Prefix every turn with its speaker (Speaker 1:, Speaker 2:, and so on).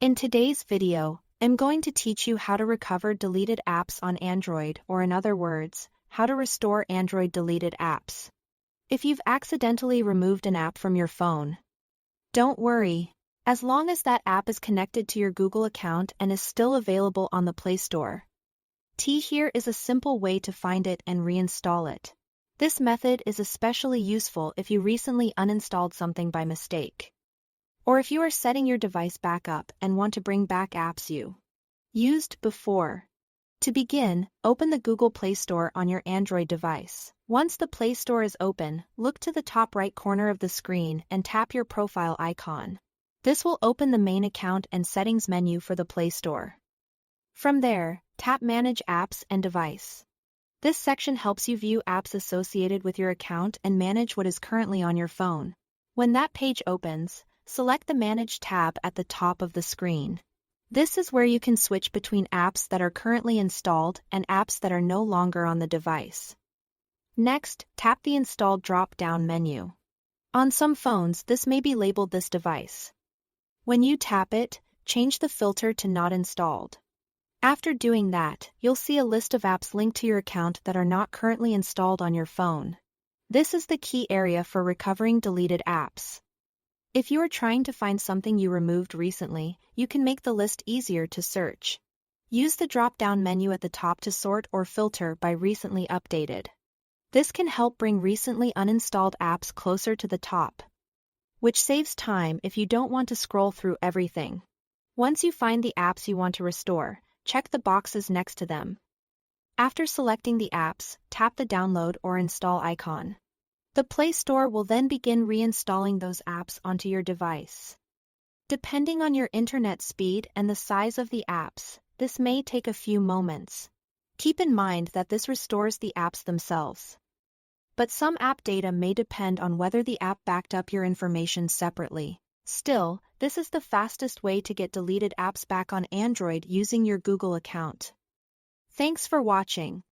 Speaker 1: In today's video, I'm going to teach you how to recover deleted apps on Android, or in other words, how to restore Android deleted apps. If you've accidentally removed an app from your phone, don't worry. As long as that app is connected to your Google account and is still available on the Play Store. Here is a simple way to find it and reinstall it. This method is especially useful if you recently uninstalled something by mistake, or if you are setting your device back up and want to bring back apps you used before. To begin, open the Google Play Store on your Android device. Once the Play Store is open, look to the top right corner of the screen and tap your profile icon. This will open the main account and settings menu for the Play Store. From there, tap Manage Apps and Device. This section helps you view apps associated with your account and manage what is currently on your phone. When that page opens, select the Manage tab at the top of the screen. This is where you can switch between apps that are currently installed and apps that are no longer on the device. Next, tap the Install drop-down menu. On some phones, this may be labeled this device. When you tap it, change the filter to Not Installed. After doing that, you'll see a list of apps linked to your account that are not currently installed on your phone. This is the key area for recovering deleted apps. If you are trying to find something you removed recently, you can make the list easier to search. Use the drop-down menu at the top to sort or filter by recently updated. This can help bring recently uninstalled apps closer to the top, which saves time if you don't want to scroll through everything. Once you find the apps you want to restore, check the boxes next to them. After selecting the apps, tap the download or install icon. The Play Store will then begin reinstalling those apps onto your device. Depending on your internet speed and the size of the apps, this may take a few moments. Keep in mind that this restores the apps themselves, but some app data may depend on whether the app backed up your information separately. Still, this is the fastest way to get deleted apps back on Android using your Google account. Thanks for watching.